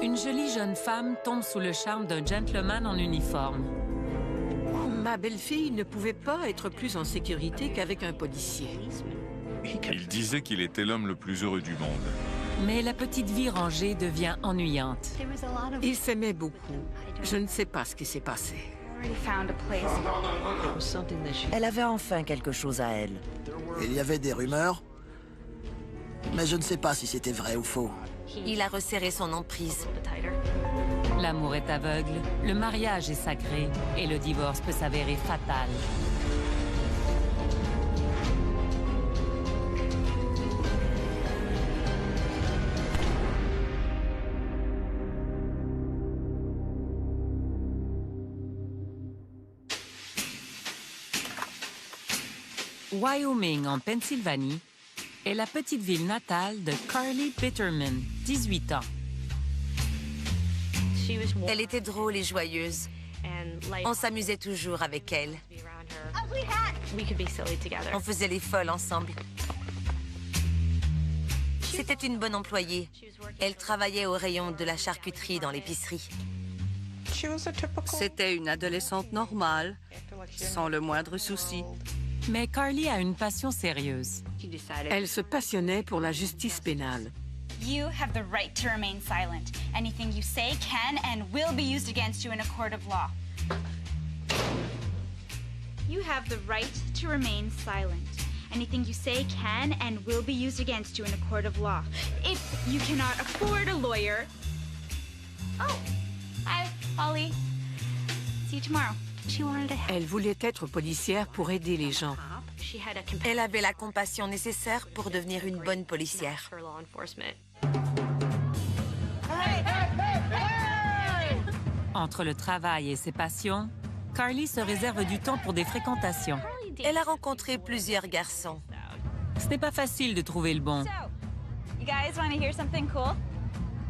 Une jolie jeune femme tombe sous le charme d'un gentleman en uniforme. Ma belle-fille ne pouvait pas être plus en sécurité qu'avec un policier. Il disait qu'il était l'homme le plus heureux du monde. Mais la petite vie rangée devient ennuyante. Ils s'aimaient beaucoup. Je ne sais pas ce qui s'est passé. Elle avait enfin quelque chose à elle. Il y avait des rumeurs, mais je ne sais pas si c'était vrai ou faux. Il a resserré son emprise. L'amour est aveugle, le mariage est sacré et le divorce peut s'avérer fatal. Wyoming, en Pennsylvanie, est la petite ville natale de Carly Bitterman, 18 ans. Elle était drôle et joyeuse. On s'amusait toujours avec elle. On faisait les folles ensemble. C'était une bonne employée. Elle travaillait au rayon de la charcuterie dans l'épicerie. C'était une adolescente normale, sans le moindre souci. Mais Carly a une passion sérieuse. Elle se passionnait pour la justice pénale. You have the right to remain silent. Anything you say can and will be used against you in a court of law. You have the right to remain silent. Anything you say can and will be used against you in a court of law. If you cannot afford a lawyer... Oh, hi, Holly. See you tomorrow. Elle voulait être policière pour aider les gens. Elle avait la compassion nécessaire pour devenir une bonne policière. Entre le travail et ses passions, Carly se réserve du temps pour des fréquentations. Elle a rencontré plusieurs garçons. Ce n'est pas facile de trouver le bon. You guys want to hear something cool?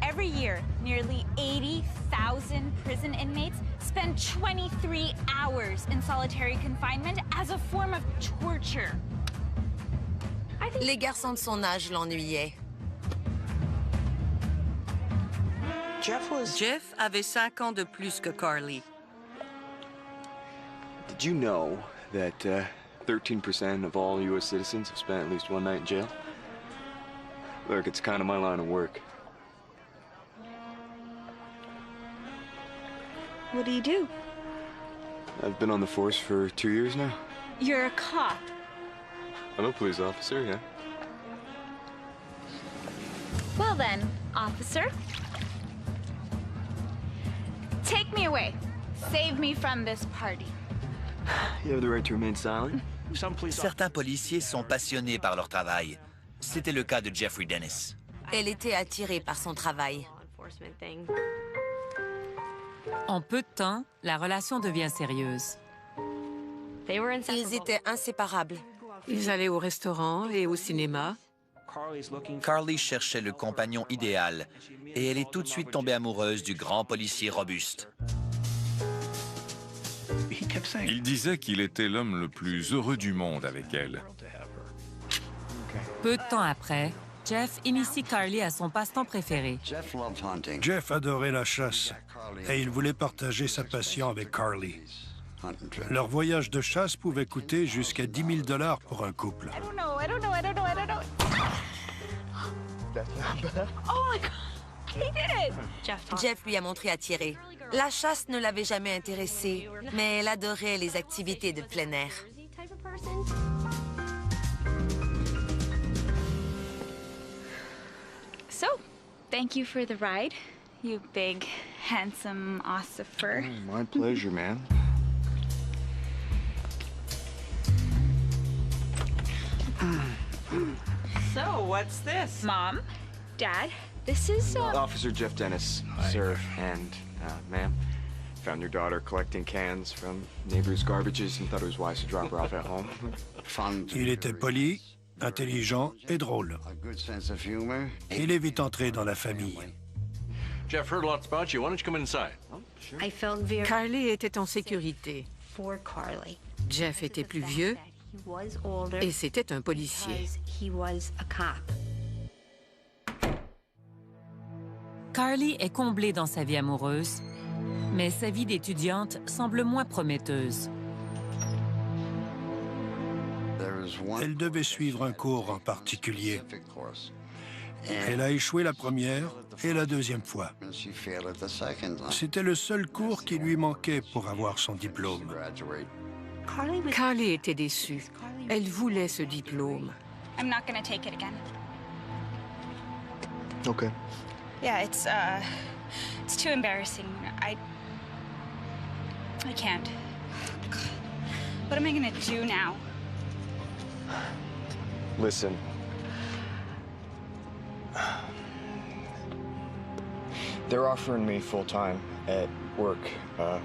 Every year, nearly 80,000 prison inmates spend 23 hours in solitary confinement as a form of torture. Les garçons de son âge l'ennuyaient. Jeff avait 5 ans de plus que Carly. Did you know that 13% of all U.S. citizens have spent at least one night in jail? Look, it's kind of my line of work. What do you do? I've been on the force for 2 years now. You're a cop. I'm a police officer, yeah. Well then, officer. Take me away. Save me from this party. You have the right to remain silent. Certains policiers sont passionnés par leur travail. C'était le cas de Jeffrey Dennis. Elle était attirée par son travail. En peu de temps, la relation devient sérieuse. Ils étaient inséparables. Ils allaient au restaurant et au cinéma. Carly cherchait le compagnon idéal et elle est tout de suite tombée amoureuse du grand policier robuste. Il disait qu'il était l'homme le plus heureux du monde avec elle. Peu de temps après, Jeff initie Carly à son passe-temps préféré. Jeff adorait la chasse et il voulait partager sa passion avec Carly. Leur voyage de chasse pouvait coûter jusqu'à 10 000 $ pour un couple. I don't know. Oh my God, he did it! Jeff lui a montré à tirer. La chasse ne l'avait jamais intéressée, mais elle adorait les activités de plein air. So, thank you for the ride, you big, handsome ossifer. Oh, my pleasure, man. So, what's this? Mom, Dad, this is, Officer Jeff Dennis, sir, and ma'am. Found your daughter collecting cans from neighbors' garbages and thought it was wise to drop her off at home. Il était poli, intelligent et drôle. Il est vite entré dans la famille. Jeff heard lots about you. Why don't you come inside? Carly était en sécurité. Jeff était plus vieux et c'était un policier. Carly est comblée dans sa vie amoureuse, mais sa vie d'étudiante semble moins prometteuse. Elle devait suivre un cours en particulier. Elle a échoué la première et la deuxième fois. C'était le seul cours qui lui manquait pour avoir son diplôme. Carly était déçue. Elle voulait ce diplôme. I'm not gonna take it again. Okay. Yeah, it's too embarrassing. I can't. What am I gonna do now? Listen. They're offering me full-time at work. Why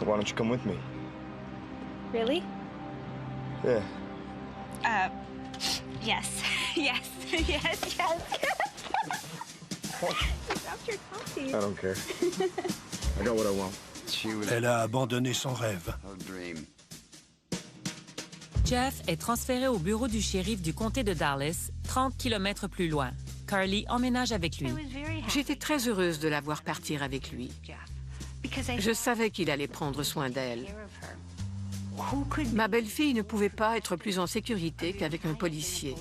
don't you come with me? Really? Yeah. Yes. Yes. Yes, yes. Dropped your coffee. I don't care. I got what I want. Elle a abandonné son rêve. Jeff est transféré au bureau du shérif du comté de Dallas, 30 km plus loin. Carly emménage avec lui. J'étais très heureuse de la voir partir avec lui. Je savais qu'il allait prendre soin d'elle. Ma belle-fille ne pouvait pas être plus en sécurité qu'avec un policier.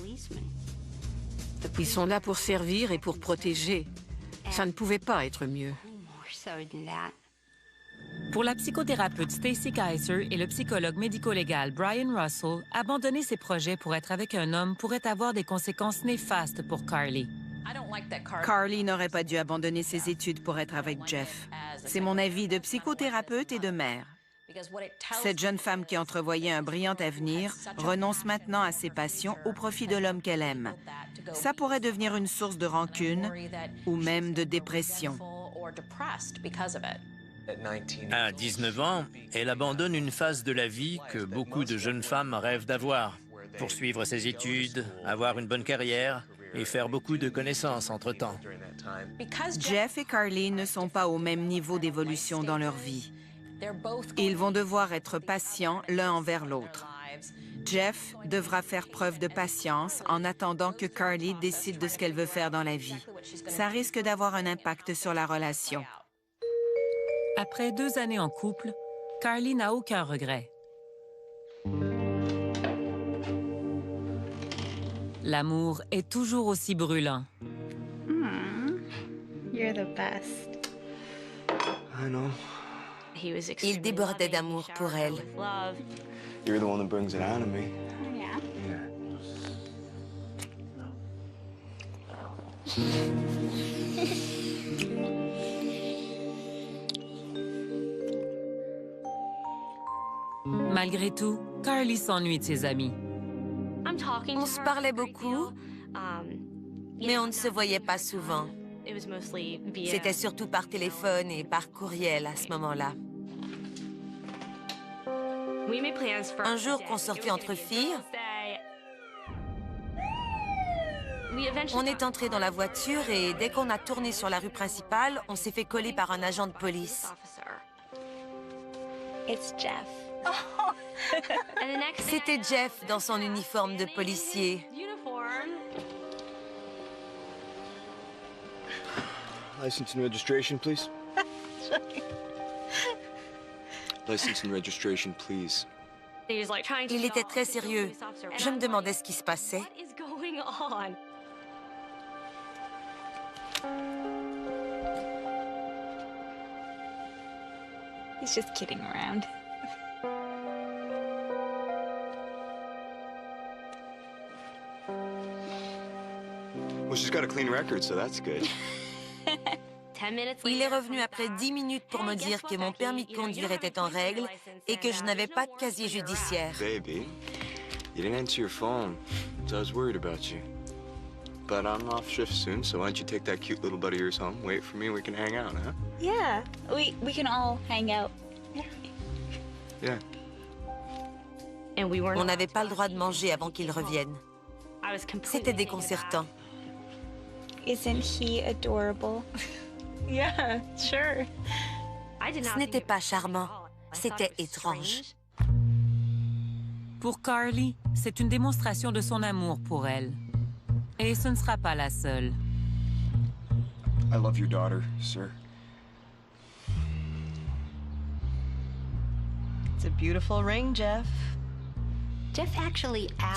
Ils sont là pour servir et pour protéger. Ça ne pouvait pas être mieux. Pour la psychothérapeute Stacy Kaiser et le psychologue médico-légal Brian Russell, abandonner ses projets pour être avec un homme pourrait avoir des conséquences néfastes pour Carly. Carly n'aurait pas dû abandonner ses études pour être avec Jeff. C'est mon avis de psychothérapeute et de mère. Cette jeune femme qui entrevoyait un brillant avenir renonce maintenant à ses passions au profit de l'homme qu'elle aime. Ça pourrait devenir une source de rancune ou même de dépression. À 19 ans, elle abandonne une phase de la vie que beaucoup de jeunes femmes rêvent d'avoir. Poursuivre ses études, avoir une bonne carrière et faire beaucoup de connaissances entre-temps. Jeff et Carly ne sont pas au même niveau d'évolution dans leur vie. Ils vont devoir être patients l'un envers l'autre. Jeff devra faire preuve de patience en attendant que Carly décide de ce qu'elle veut faire dans la vie. Ça risque d'avoir un impact sur la relation. Après 2 années en couple, Carly n'a aucun regret. L'amour est toujours aussi brûlant. You're the best. I know. Il débordait d'amour pour elle. You're the one that brings it out of me. Yeah. Malgré tout, Carly s'ennuie de ses amis. On se parlait beaucoup, mais on ne se voyait pas souvent. C'était surtout par téléphone et par courriel à ce moment-là. Un jour qu'on sortait entre filles, on est entré dans la voiture et dès qu'on a tourné sur la rue principale, on s'est fait coller par un agent de police. C'était Jeff dans son uniforme de policier. License and registration, please. License and registration, please. Il était très sérieux. Je me demandais ce qui se passait. He's just kidding around. Well, she's got a clean record, so that's good. Il est revenu après 10 minutes pour me dire que mon permis de conduire était en règle et que je n'avais pas de casier judiciaire. Baby, you didn't answer your phone, so I was worried about you. But I'm off shift soon, so why don't you take that cute little buddy of yours home, wait for me, we can hang out, huh? Yeah, we can all hang out. Yeah. On n'avait pas le droit de manger avant qu'il revienne. C'était déconcertant. Isn't he adorable? Yeah, sure. Ce n'était pas charmant, c'était étrange. Pour Carly, c'est une démonstration de son amour pour elle. Et ce ne sera pas la seule. I love your daughter, sir. It's a beautiful ring, Jeff.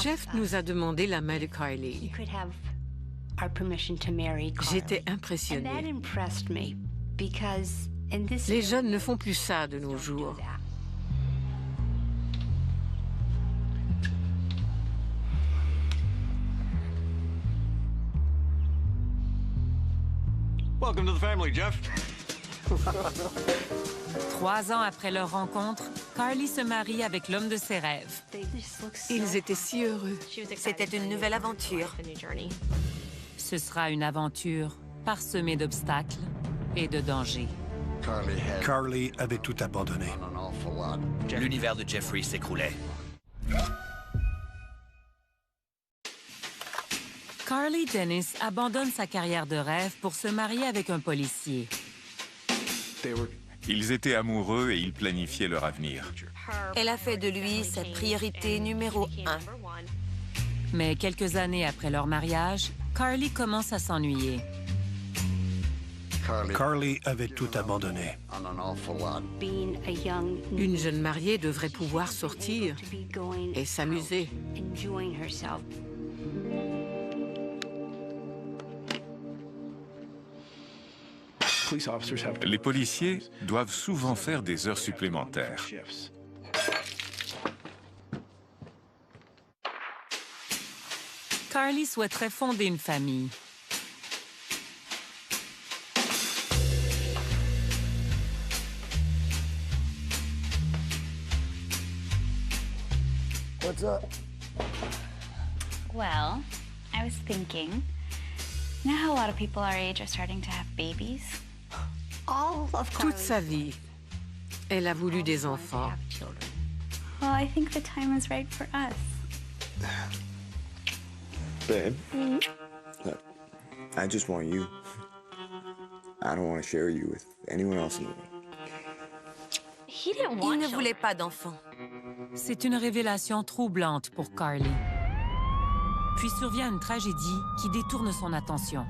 Jeff nous a demandé la main de Carly. J'étais impressionnée. Les jeunes ne font plus ça de nos jours. Welcome to the family, Jeff. 3 ans après leur rencontre, Carly se marie avec l'homme de ses rêves. Ils étaient si heureux. C'était une nouvelle aventure. Ce sera une aventure parsemée d'obstacles et de dangers. Carly avait tout abandonné. L'univers de Jeffrey s'écroulait. Carly Dennis abandonne sa carrière de rêve pour se marier avec un policier. Ils étaient amoureux et ils planifiaient leur avenir. Elle a fait de lui sa priorité numéro 1. Mais quelques années après leur mariage, Carly commence à s'ennuyer. Carly avait tout abandonné. Une jeune mariée devrait pouvoir sortir et s'amuser. Les policiers doivent souvent faire des heures supplémentaires. Carly souhaiterait fonder une famille. What's up? Well, I was thinking, you know how a lot of people our age are starting to have babies? Toute sa vie, elle a voulu des enfants. Well, I think the time is right for us. Babe, look, I just want you. I don't want to share you with anyone else in the world. Il ne voulait pas d'enfant. C'est une révélation troublante pour Carly. Puis survient une tragédie qui détourne son attention.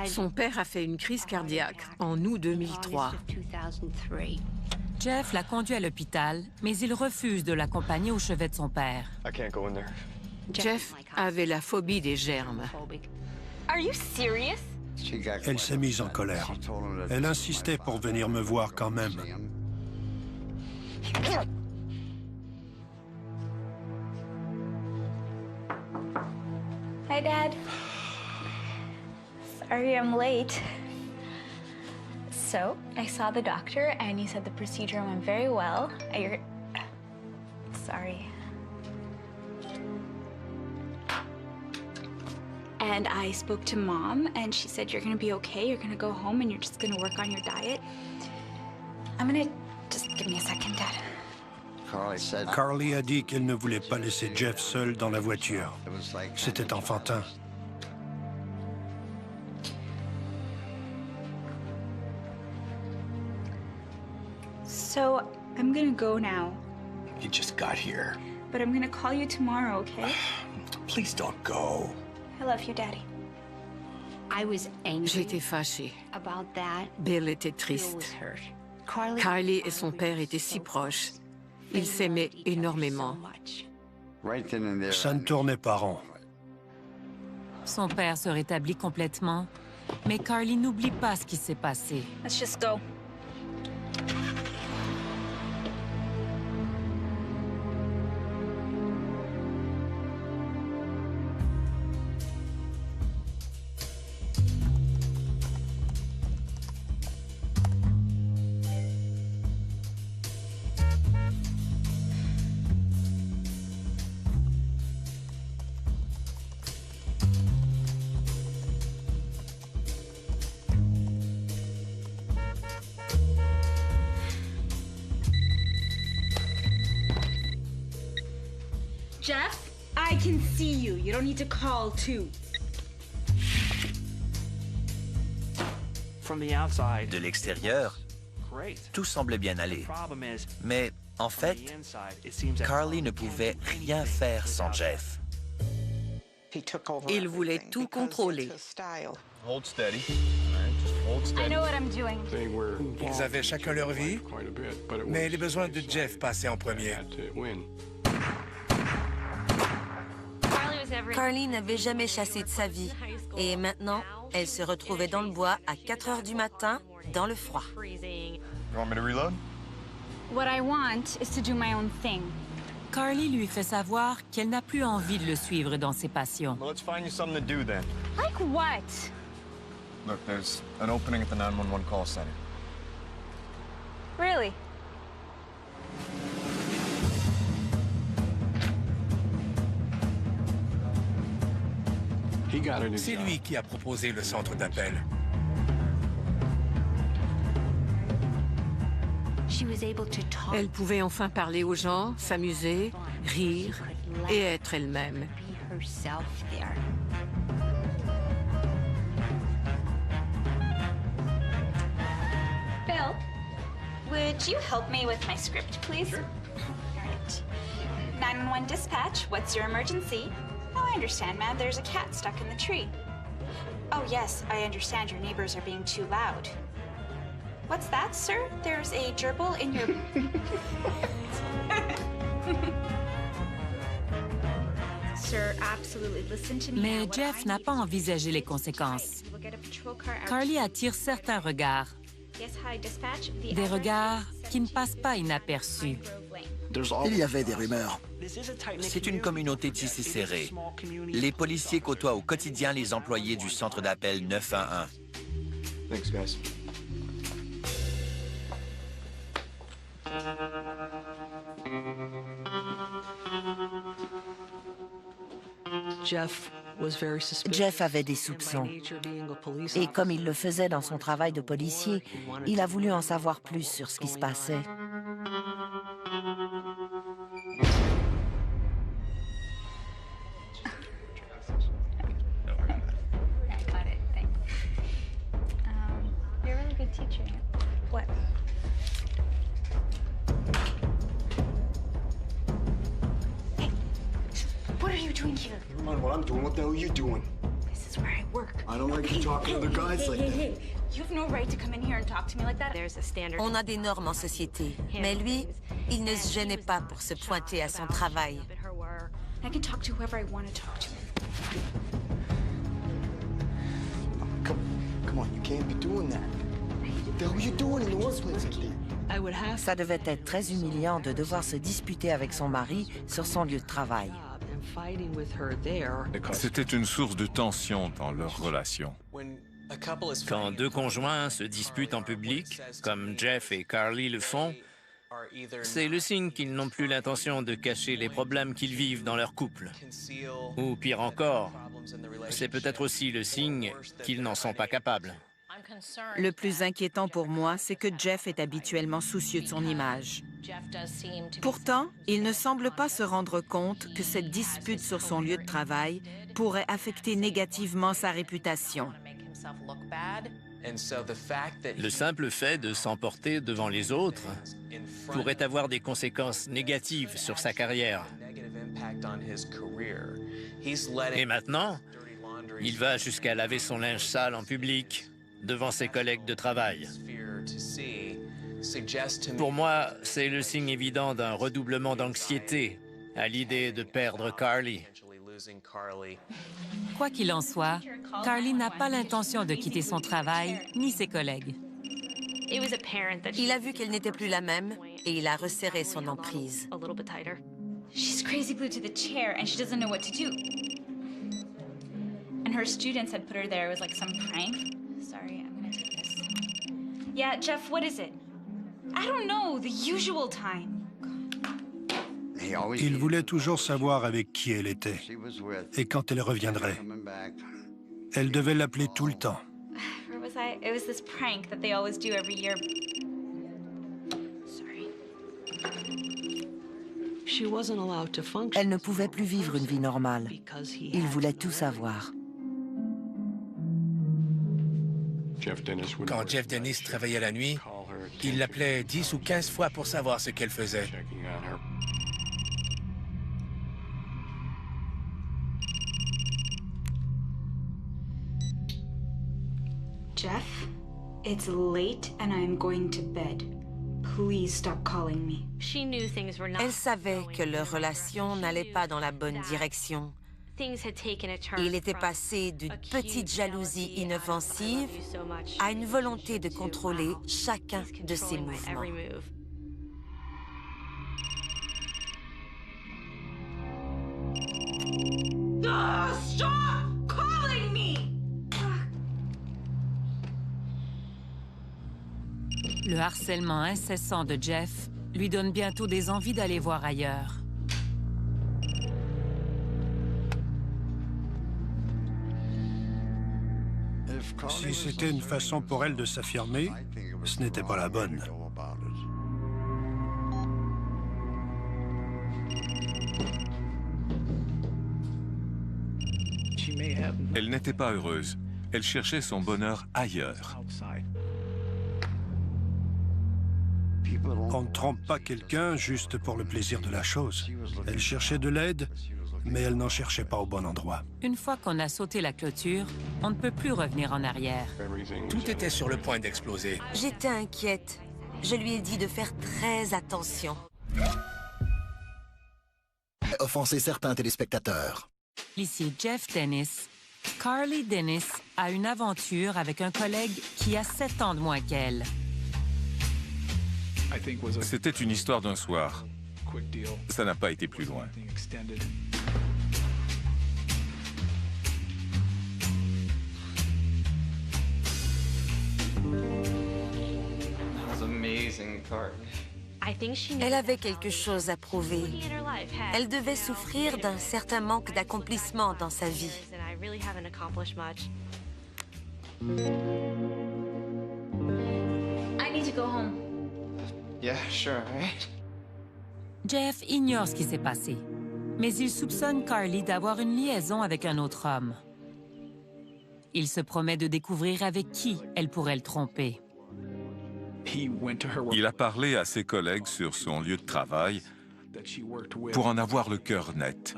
Son père a fait une crise cardiaque en août 2003. Jeff la conduit à l'hôpital, mais il refuse de l'accompagner au chevet de son père. Jeff avait la phobie des germes. Elle s'est mise en colère. Elle insistait pour venir me voir quand même. Hi, Dad. Sorry I'm late. So, I saw the doctor and he said the procedure went very well. Sorry. And I spoke to Mom and she said you're gonna be okay, you're gonna go home and you're just gonna work on your diet. Just give me a second, Dad. Carly a dit qu'elle ne voulait pas laisser Jeff seul dans la voiture. C'était enfantin. So, I'm gonna go now. You just got here. But I'm gonna call you tomorrow, okay? Please don't go. I love you, Daddy. J'étais fâchée. Bill était triste. Carly et son père étaient si proches. Ils s'aimaient énormément. Ça ne tournait pas rond. Son père se rétablit complètement, mais Carly n'oublie pas ce qui s'est passé. Let's just go. Jeff, I can see you. You don't need to call, too. De l'extérieur, tout semblait bien aller. Mais en fait, Carly ne pouvait rien faire sans Jeff. Il voulait tout contrôler. Hold steady. I know what I'm doing. Ils avaient chacun leur vie, mais les besoins de Jeff passaient en premier. Carly n'avait jamais chassé de sa vie. Et maintenant, elle se retrouvait dans le bois à 4 heures du matin, dans le froid. You want me to reload? What I want is to do my own thing. Carly lui fait savoir qu'elle n'a plus envie de le suivre dans ses passions. Well, let's find you something to do then. Like what? Look, there's an opening at the 911 call center. Really? C'est lui qui a proposé le centre d'appel. Elle pouvait enfin parler aux gens, s'amuser, rire et être elle-même. Bill, would you help me with my script, please? Sure. All right. 911 dispatch, what's your emergency? Oh, I understand, ma'am. There's a cat stuck in the tree. Oh, yes, I understand your neighbors are being too loud. What's that, sir? There's a gerbil in your... Sir, absolutely. Listen to me. Mais Jeff n'a pas envisagé les conséquences. Carly attire certains regards. Des regards qui ne passent pas inaperçus. Il y avait des rumeurs. C'est une communauté tissée serrée. Les policiers côtoient au quotidien les employés du centre d'appel 911. Thanks, guys. Jeff avait des soupçons. Et comme il le faisait dans son travail de policier, il a voulu en savoir plus sur ce qui se passait. You're a really good teacher. What? Hey, what are you doing here? Never mind what I'm doing. What the hell are you doing? This is where I work. I don't like you talking to other guys like that. You have no right to come in here and talk to me like that. On a des normes en société, mais lui, il ne se gênait pas pour se pointer à son travail. I can talk to whoever I want to talk to. Come on, you can't be doing that. What the hell are you doing in the workplace like that? Ça devait être très humiliant de devoir se disputer avec son mari sur son lieu de travail. C'était une source de tension dans leur relation. Quand deux conjoints se disputent en public, comme Jeff et Carly le font, c'est le signe qu'ils n'ont plus l'intention de cacher les problèmes qu'ils vivent dans leur couple. Ou pire encore, c'est peut-être aussi le signe qu'ils n'en sont pas capables. Le plus inquiétant pour moi, c'est que Jeff est habituellement soucieux de son image. Pourtant, il ne semble pas se rendre compte que cette dispute sur son lieu de travail pourrait affecter négativement sa réputation. Le simple fait de s'emporter devant les autres pourrait avoir des conséquences négatives sur sa carrière. Et maintenant, il va jusqu'à laver son linge sale en public, devant ses collègues de travail. Pour moi, c'est le signe évident d'un redoublement d'anxiété à l'idée de perdre Carly. Quoi qu'il en soit, Carly n'a pas l'intention de quitter son travail ni ses collègues. Il a vu qu'elle n'était plus la même et il a resserré son emprise. She's crazy glued to the chair and she doesn't know what to do. And her students had put her there. It was like some prank. Sorry, I'm gonna take this. Yeah, Jeff, what is it? I don't know, the usual time. Il voulait toujours savoir avec qui elle était et quand elle reviendrait. Elle devait l'appeler tout le temps. Where was I? It was this prank that they always do every year. Sorry. Elle ne pouvait plus vivre une vie normale. Il voulait tout savoir. Quand Jeff Dennis travaillait la nuit, il l'appelait 10 ou 15 fois pour savoir ce qu'elle faisait. Jeff? It's late and I'm going to bed. Please stop calling me. Elle savait que leur relation n'allait pas dans la bonne direction. Il était passé d'une petite jalousie inoffensive à une volonté de contrôler chacun de ses mouvements. Stop calling me! Le harcèlement incessant de Jeff lui donne bientôt des envies d'aller voir ailleurs. Si c'était une façon pour elle de s'affirmer, ce n'était pas la bonne. Elle n'était pas heureuse. Elle cherchait son bonheur ailleurs. On ne trompe pas quelqu'un juste pour le plaisir de la chose. Elle cherchait de l'aide, mais elle n'en cherchait pas au bon endroit. Une fois qu'on a sauté la clôture, on ne peut plus revenir en arrière. Tout était sur le point d'exploser. J'étais inquiète. Je lui ai dit de faire très attention. Offenser certains téléspectateurs. Ici Jeff Dennis. Carly Dennis a une aventure avec un collègue qui a 7 ans de moins qu'elle. C'était une histoire d'un soir. Ça n'a pas été plus loin. Elle avait quelque chose à prouver. Elle devait souffrir d'un certain manque d'accomplissement dans sa vie. I need to go home. Yeah, sure, right? Jeff ignore ce qui s'est passé, mais il soupçonne Carly d'avoir une liaison avec un autre homme. Il se promet de découvrir avec qui elle pourrait le tromper. Il a parlé à ses collègues sur son lieu de travail pour en avoir le cœur net.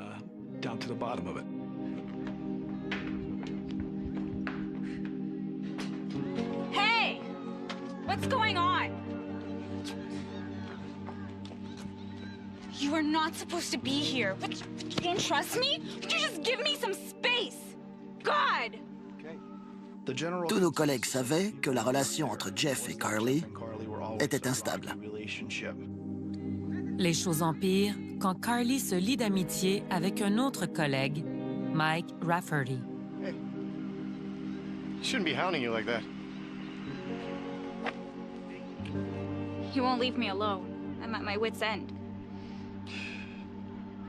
Hey! What's going on? You are not supposed to be here. But you don't trust me? Would you just give me some space? God! Tous nos collègues savaient que la relation entre Jeff et Carly était instable. Les choses empirent quand Carly se lie d'amitié avec un autre collègue, Mike Rafferty. Hey. Shouldn't be hounding you like that. He won't leave me alone. I'm at my wit's end.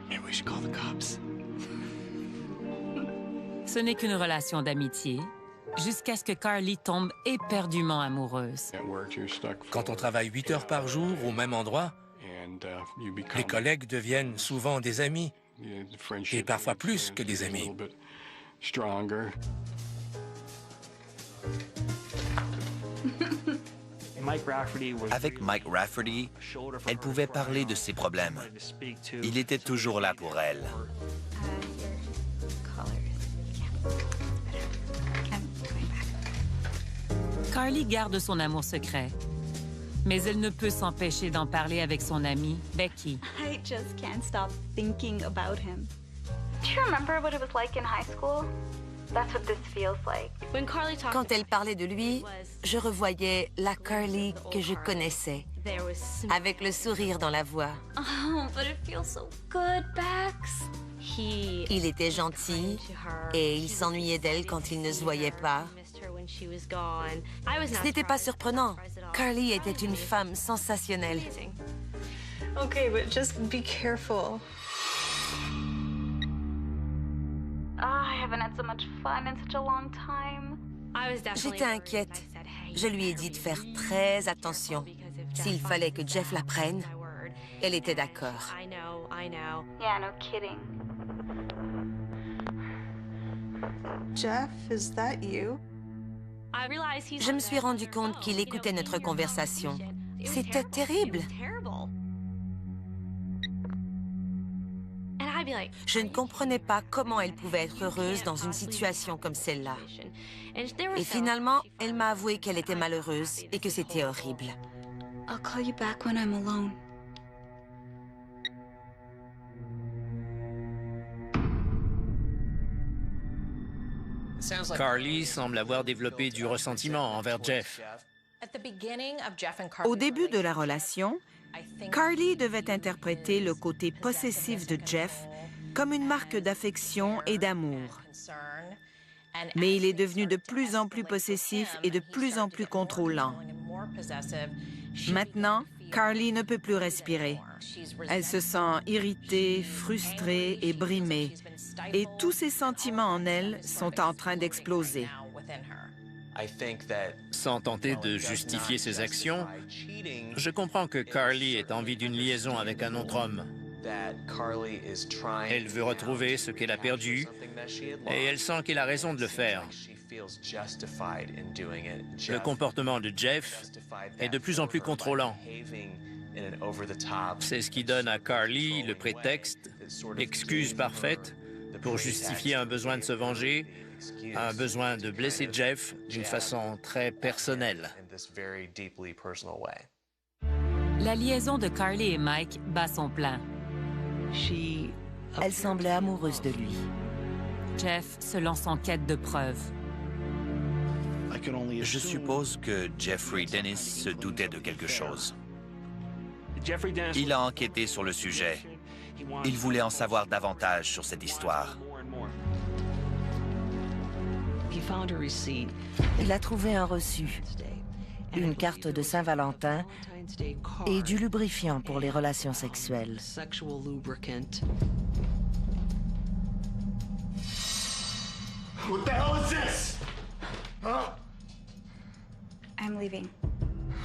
Maybe we should call the cops. Ce n'est qu'une relation d'amitié, jusqu'à ce que Carly tombe éperdument amoureuse. Quand on travaille 8 heures par jour au même endroit, les collègues deviennent souvent des amis, et parfois plus que des amis. Avec Mike Rafferty, elle pouvait parler de ses problèmes. Il était toujours là pour elle. Carly garde son amour secret, mais elle ne peut s'empêcher d'en parler avec son amie, Becky. I just can't stop thinking about him. Do you remember what it was like in high school? That's what this feels like. Quand elle parlait de lui, je revoyais la Carly que je connaissais, avec le sourire dans la voix. Oh, but it feels so good, Bex. Il était gentil et il s'ennuyait d'elle quand il ne se voyait pas. Ce n'était pas surprenant. Carly était une femme sensationnelle. Okay, but just be careful. I haven't had so much fun in such a long time. J'étais inquiète. Je lui ai dit de faire très attention. S'il fallait que Jeff la prenne, elle était d'accord. Yeah, no kidding. Jeff, is that you? Je me suis rendu compte qu'il écoutait notre conversation. C'était terrible. Je ne comprenais pas comment elle pouvait être heureuse dans une situation comme celle-là. Et finalement, elle m'a avoué qu'elle était malheureuse et que c'était horrible. I'll call you back when I'm alone. Carly semble avoir développé du ressentiment envers Jeff. Au début de la relation, Carly devait interpréter le côté possessif de Jeff comme une marque d'affection et d'amour. Mais il est devenu de plus en plus possessif et de plus en plus contrôlant. Maintenant, Carly ne peut plus respirer. Elle se sent irritée, frustrée et brimée. Et tous ses sentiments en elle sont en train d'exploser. Sans tenter de justifier ses actions, je comprends que Carly ait envie d'une liaison avec un autre homme. Elle veut retrouver ce qu'elle a perdu et elle sent qu'elle a raison de le faire. Le comportement de Jeff est de plus en plus contrôlant. C'est ce qui donne à Carly le prétexte, l'excuse parfaite, pour justifier un besoin de se venger, un besoin de blesser Jeff d'une façon très personnelle. La liaison de Carly et Mike bat son plein. Elle semblait amoureuse de lui. Jeff se lance en quête de preuves. Je suppose que Jeffrey Dennis se doutait de quelque chose. Il a enquêté sur le sujet. Il voulait en savoir davantage sur cette histoire. Il a trouvé un reçu, une carte de Saint-Valentin et du lubrifiant pour les relations sexuelles. What the hell is this? Huh? I'm leaving.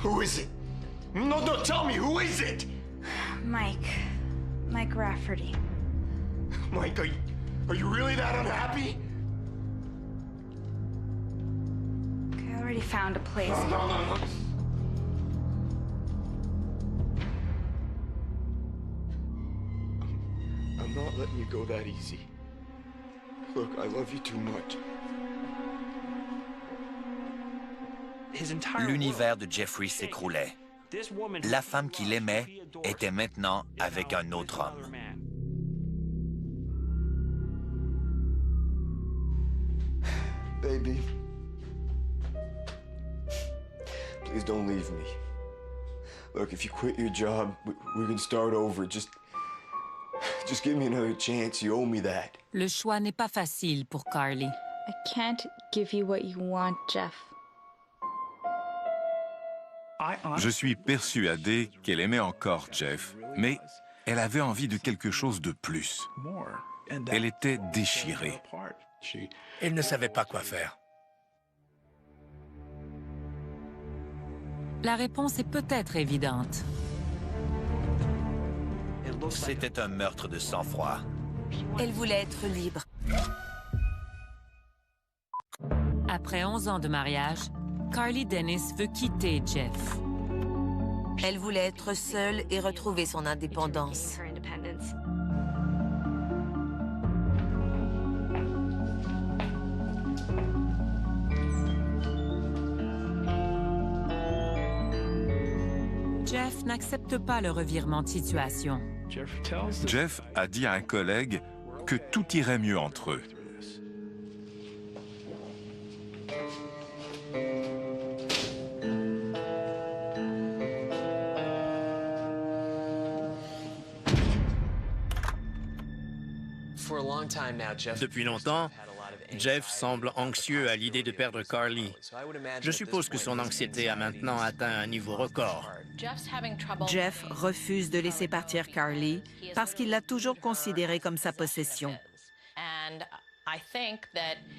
Who is it? No, tell me, who is it? Mike Rafferty. Mike, are you really that unhappy? I already found a place. No. I'm not letting you go that easy. Look, I love you too much. L'univers de Jeffrey s'écroulait. La femme qu'il aimait était maintenant avec un autre homme. Baby, please don't leave me. Look, if you quit your job, we can start over. Just give me another chance. You owe me that. Le choix n'est pas facile pour Carly. I can't give you what you want, Jeff. Je suis persuadé qu'elle aimait encore Jeff, mais elle avait envie de quelque chose de plus. Elle était déchirée. Elle ne savait pas quoi faire. La réponse est peut-être évidente. C'était un meurtre de sang-froid. Elle voulait être libre. Après 11 ans de mariage, Carly Dennis veut quitter Jeff. Elle voulait être seule et retrouver son indépendance. Jeff n'accepte pas le revirement de situation. Jeff a dit à un collègue que tout irait mieux entre eux. Depuis longtemps, Jeff semble anxieux à l'idée de perdre Carly. Je suppose que son anxiété a maintenant atteint un niveau record. Jeff refuse de laisser partir Carly parce qu'il l'a toujours considérée comme sa possession.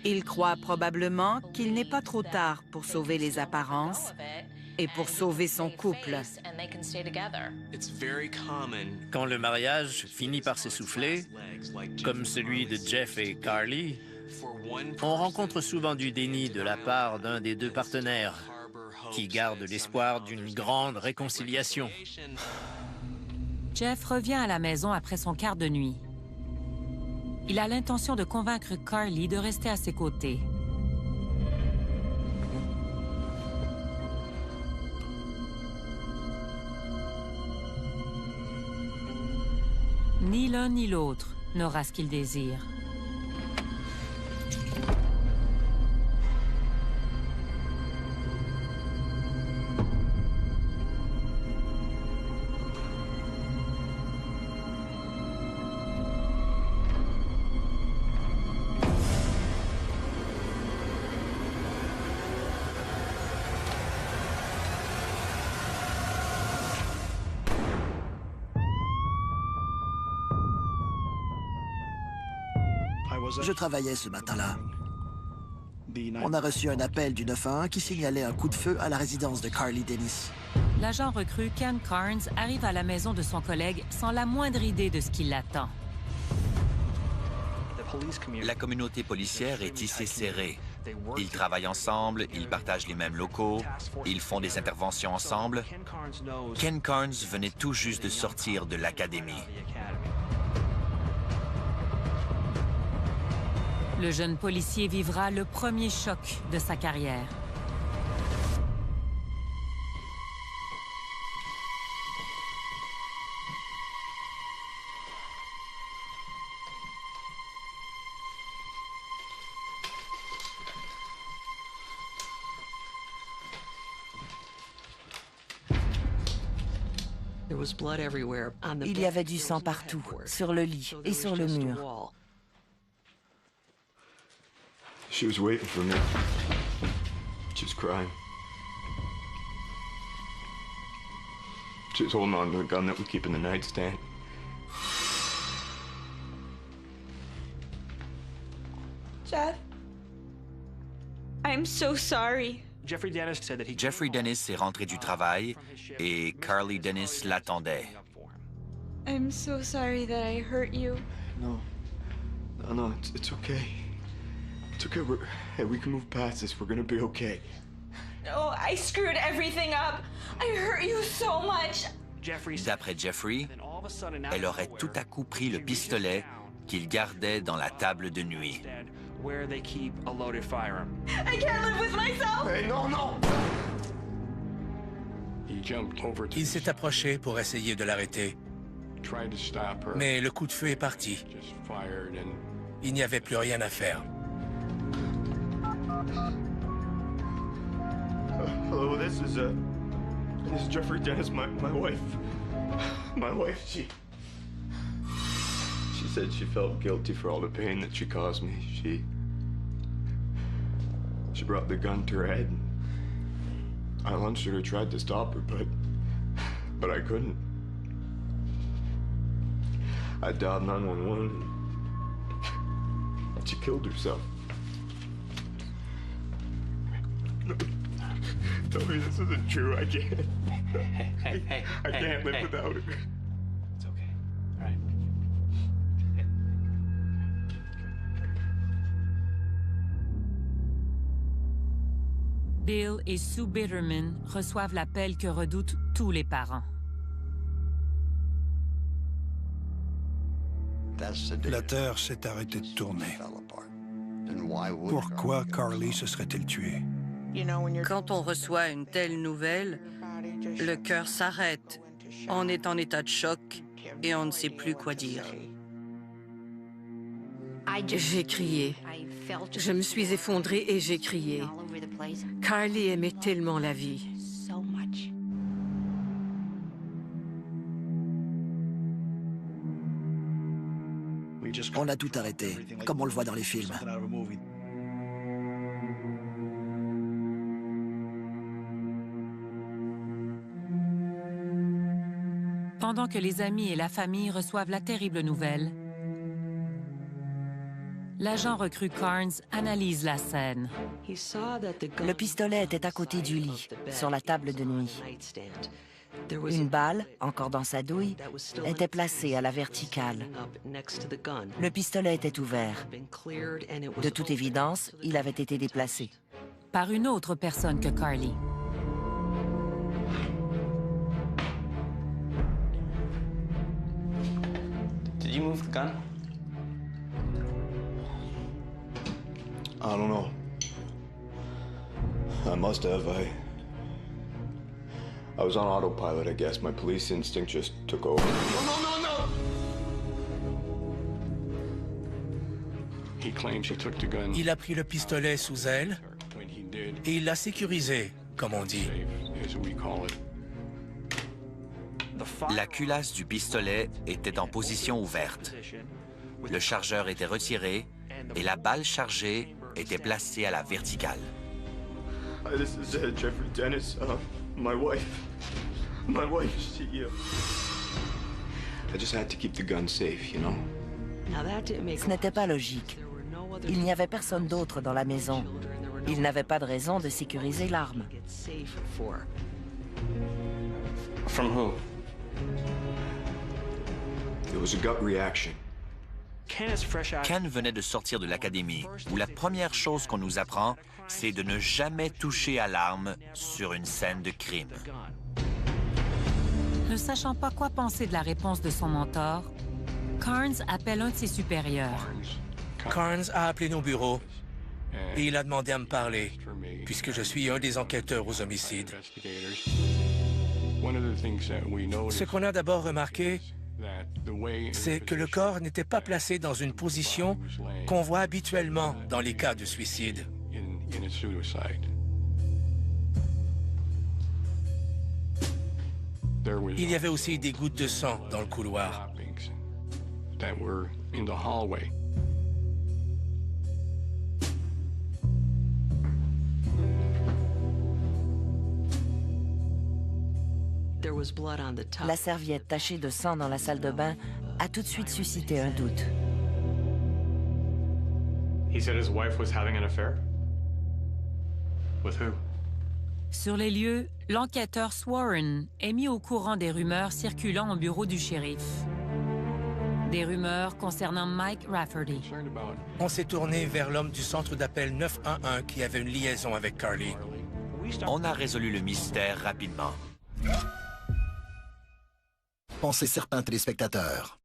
Il croit probablement qu'il n'est pas trop tard pour sauver les apparences et pour sauver son couple. Quand le mariage finit par s'essouffler, comme celui de Jeff et Carly, on rencontre souvent du déni de la part d'un des deux partenaires, qui garde l'espoir d'une grande réconciliation. Jeff revient à la maison après son quart de nuit. Il a l'intention de convaincre Carly de rester à ses côtés. Ni l'un ni l'autre n'aura ce qu'il désire. Je travaillais ce matin-là. On a reçu un appel du 911 qui signalait un coup de feu à la résidence de Carly Dennis. L'agent recru Ken Carnes arrive à la maison de son collègue sans la moindre idée de ce qui l'attend. La communauté policière est tissée serrée. Ils travaillent ensemble, ils partagent les mêmes locaux, ils font des interventions ensemble. Ken Carnes venait tout juste de sortir de l'académie. Le jeune policier vivra le premier choc de sa carrière. Il y avait du sang partout, sur le lit et sur le mur. She was waiting for me. She was crying. She was holding on to the gun that we keep in the nightstand. Jeff, I'm so sorry. Jeffrey Dennis est rentré du travail et Carly Dennis l'attendait. I'm so sorry that I hurt you. No, it's okay. It's okay, hey, we can move past this. We're gonna be okay. No, I screwed everything up. I hurt you so much. D'après Jeffrey, elle aurait tout à coup pris le pistolet qu'il gardait dans la table de nuit. I can't live with myself. Hey, non! Il s'est approché pour essayer de l'arrêter. Mais le coup de feu est parti. Il n'y avait plus rien à faire. Hello, this is Jeffrey Dennis, my wife. My wife, she said she felt guilty for all the pain that she caused me. She brought the gun to her head. I lunged her, tried to stop her, but I couldn't. I dialed 911. She killed herself. Tell me this isn't true. I can't. I can't live without her. It's okay. All right. Bill et Sue Bitterman reçoivent l'appel que redoutent tous les parents. La Terre s'est arrêtée de tourner. Pourquoi Carly se serait-elle tuée? Quand on reçoit une telle nouvelle, le cœur s'arrête. On est en état de choc et on ne sait plus quoi dire. J'ai crié. Je me suis effondrée et j'ai crié. Carly aimait tellement la vie. On a tout arrêté, comme on le voit dans les films. Pendant que les amis et la famille reçoivent la terrible nouvelle, l'agent recru Carnes analyse la scène. Le pistolet était à côté du lit, sur la table de nuit. Une balle, encore dans sa douille, était placée à la verticale. Le pistolet était ouvert. De toute évidence, il avait été déplacé. Par une autre personne que Carly. Did you move the gun? I don't know. I must have. I was on autopilot, I guess. My police instinct just took over. No! He claims he took the gun. Il a pris le pistolet sous aile et il l'a sécurisé, comme on dit. La culasse du pistolet était en position ouverte. Le chargeur était retiré et la balle chargée était placée à la verticale. This is Jeffrey Dennis. My wife, she... I just had to keep the gun safe, you know? Ce n'était pas logique. Il n'y avait personne d'autre dans la maison. Il n'avait pas de raison de sécuriser l'arme. From who? It was a gut reaction. Ken venait de sortir de l'académie, où la première chose qu'on nous apprend, c'est de ne jamais toucher à l'arme sur une scène de crime. Ne sachant pas quoi penser de la réponse de son mentor, Carnes appelle un de ses supérieurs. Carnes a appelé nos bureaux et il a demandé à me parler, puisque je suis un des enquêteurs aux homicides. Ce qu'on a d'abord remarqué, c'est que le corps n'était pas placé dans une position qu'on voit habituellement dans les cas de suicide. Il y avait aussi des gouttes de sang dans le couloir. La serviette tachée de sang dans la salle de bain a tout de suite suscité un doute. He said his wife was having an affair? With who? Sur les lieux, l'enquêteur Swarren est mis au courant des rumeurs circulant au bureau du shérif. Des rumeurs concernant Mike Rafferty. On s'est tourné vers l'homme du centre d'appel 911 qui avait une liaison avec Carly. On a résolu le mystère rapidement. Pensaient certains téléspectateurs.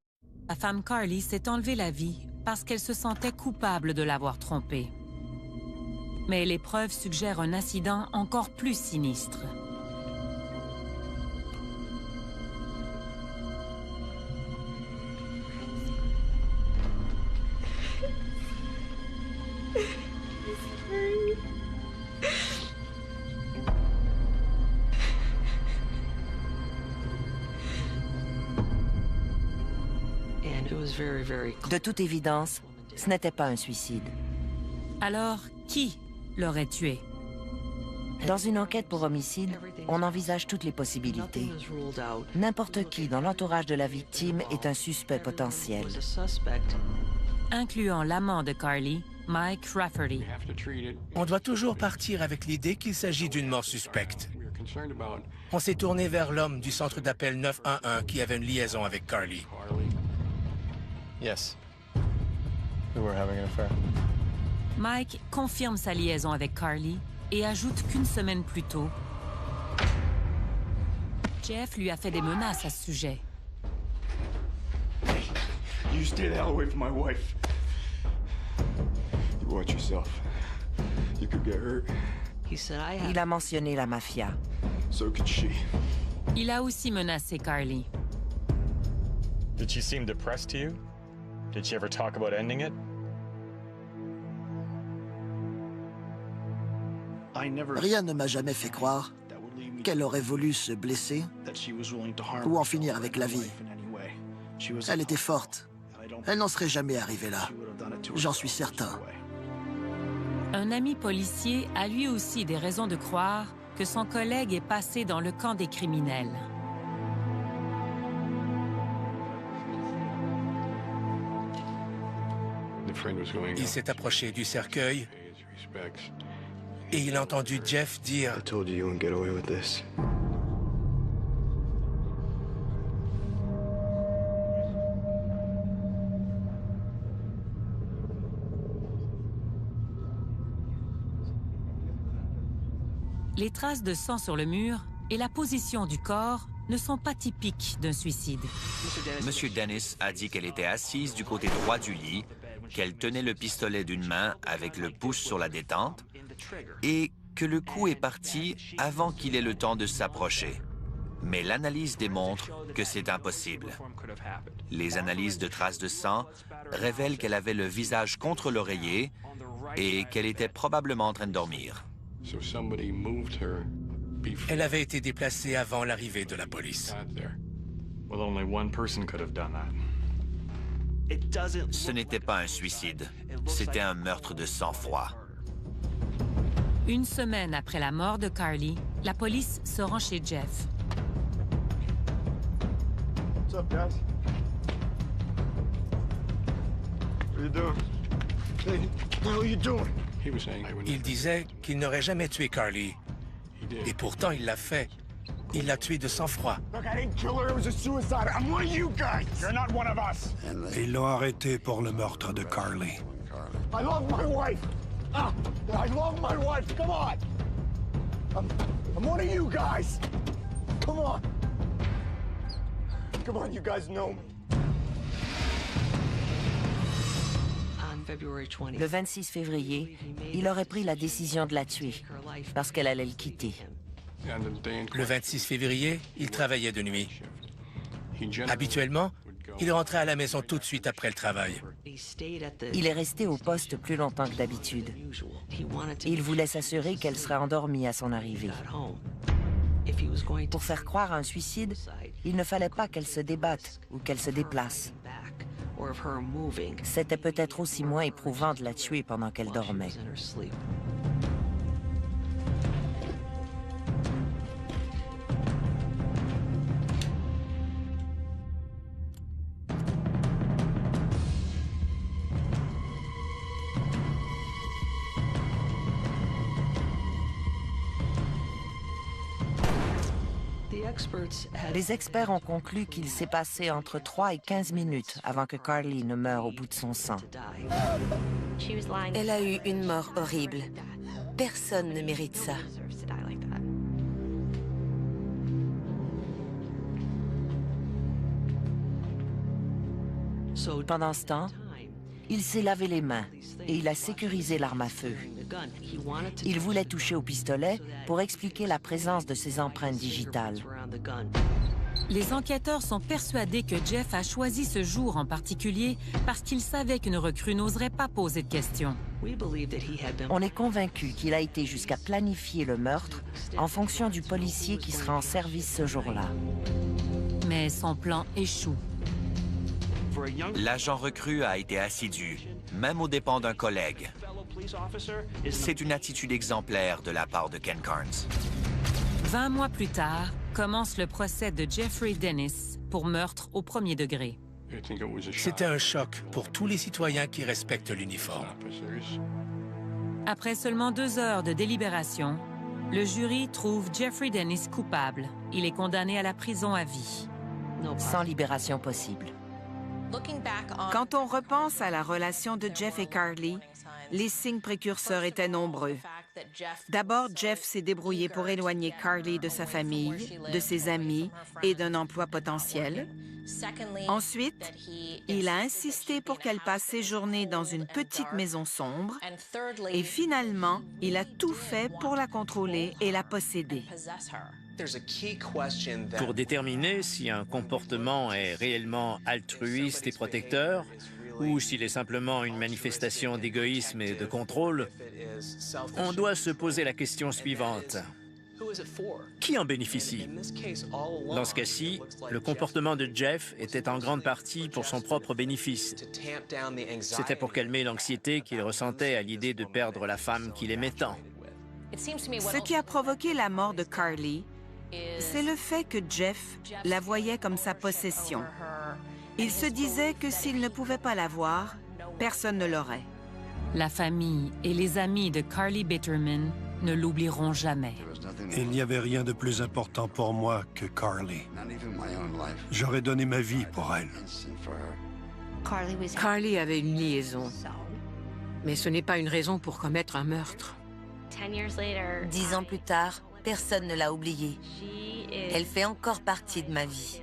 La femme Carly s'est enlevé la vie parce qu'elle se sentait coupable de l'avoir trompé. Mais les preuves suggèrent un incident encore plus sinistre. De toute évidence, ce n'était pas un suicide. Alors, qui l'aurait tué? Dans une enquête pour homicide, on envisage toutes les possibilités. N'importe qui dans l'entourage de la victime est un suspect potentiel. Incluant l'amant de Carly, Mike Rafferty. On doit toujours partir avec l'idée qu'il s'agit d'une mort suspecte. On s'est tourné vers l'homme du centre d'appel 911 qui avait une liaison avec Carly. Yes. We were having an affair. Mike confirme sa liaison avec Carly et ajoute qu'une semaine plus tôt, Jeff lui a fait des menaces à ce sujet. You stay the hell away from my wife. You watch yourself. You could get hurt. Il a mentionné la mafia. So could she. Il a aussi menacé Carly. Did she seem depressed to you? Did she ever talk about ending it? Rien ne m'a jamais fait croire qu'elle aurait voulu se blesser ou en finir avec la vie. Elle était forte. Elle n'en serait jamais arrivée là. J'en suis certain. Un ami policier a lui aussi des raisons de croire que son collègue est passé dans le camp des criminels. Il s'est approché du cercueil et il a entendu Jeff dire I told you you wouldn't get away with this. Les traces de sang sur le mur et la position du corps ne sont pas typiques d'un suicide. Monsieur Dennis a dit qu'elle était assise du côté droit du lit qu'elle tenait le pistolet d'une main avec le pouce sur la détente et que le coup est parti avant qu'il ait le temps de s'approcher. Mais l'analyse démontre que c'est impossible. Les analyses de traces de sang révèlent qu'elle avait le visage contre l'oreiller et qu'elle était probablement en train de dormir. Elle avait été déplacée avant l'arrivée de la police. Ce n'était pas un suicide, c'était un meurtre de sang-froid. Une semaine après la mort de Carly, la police se rend chez Jeff. What's up, guys? What are you doing? Hey, what the hell are you doing? Il disait qu'il n'aurait jamais tué Carly. Et pourtant, il l'a fait. Il l'a tuée de sang-froid. Look, I didn't kill her. It was a suicide. I'm one of you guys. You're not one of us. Ils l'ont arrêté pour le meurtre de Carly. I love my wife. Ah, I love my wife. Come on. I'm one of you guys. Come on. Come on, you guys know me. Le 26 février, il aurait pris la décision de la tuer parce qu'elle allait le quitter. Le 26 février, il travaillait de nuit. Habituellement, il rentrait à la maison tout de suite après le travail. Il est resté au poste plus longtemps que d'habitude. Il voulait s'assurer qu'elle serait endormie à son arrivée. Pour faire croire à un suicide, il ne fallait pas qu'elle se débatte ou qu'elle se déplace. C'était peut-être aussi moins éprouvant de la tuer pendant qu'elle dormait. Les experts ont conclu qu'il s'est passé entre 3 et 15 minutes avant que Carly ne meure au bout de son sang. Elle a eu une mort horrible. Personne ne mérite ça. Pendant ce temps, il s'est lavé les mains et il a sécurisé l'arme à feu. Il voulait toucher au pistolet pour expliquer la présence de ses empreintes digitales. Les enquêteurs sont persuadés que Jeff a choisi ce jour en particulier parce qu'il savait qu'une recrue n'oserait pas poser de questions. On est convaincu qu'il a été jusqu'à planifier le meurtre en fonction du policier qui sera en service ce jour-là. Mais son plan échoue. L'agent recrue a été assidu, même aux dépens d'un collègue. C'est une attitude exemplaire de la part de Ken Carnes. 20 mois plus tard, commence le procès de Jeffrey Dennis pour meurtre au premier degré. C'était un choc pour tous les citoyens qui respectent l'uniforme. Après seulement 2 heures de délibération, le jury trouve Jeffrey Dennis coupable. Il est condamné à la prison à vie. Sans libération possible. Quand on repense à la relation de Jeff et Carly, les signes précurseurs étaient nombreux. D'abord, Jeff s'est débrouillé pour éloigner Carly de sa famille, de ses amis et d'un emploi potentiel. Ensuite, il a insisté pour qu'elle passe ses journées dans une petite maison sombre. Et finalement, il a tout fait pour la contrôler et la posséder. Pour déterminer si un comportement est réellement altruiste et protecteur, ou s'il est simplement une manifestation d'égoïsme et de contrôle, on doit se poser la question suivante. Qui en bénéficie? Dans ce cas-ci, le comportement de Jeff était en grande partie pour son propre bénéfice. C'était pour calmer l'anxiété qu'il ressentait à l'idée de perdre la femme qu'il aimait tant. Ce qui a provoqué la mort de Carly, c'est le fait que Jeff la voyait comme sa possession. Il se disait que s'il ne pouvait pas la voir, personne ne l'aurait. La famille et les amis de Carly Bitterman ne l'oublieront jamais. Il n'y avait rien de plus important pour moi que Carly. J'aurais donné ma vie pour elle. Carly avait une liaison, mais ce n'est pas une raison pour commettre un meurtre. 10 ans plus tard, personne ne l'a oubliée. Elle fait encore partie de ma vie.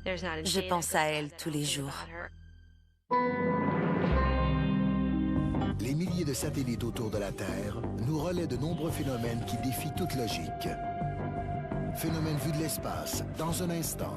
Je pense à elle tous les jours. de satellites autour de la Terre nous relaient de nombreux phénomènes qui défient toute logique. Phénomènes vus de l'espace, dans un instant.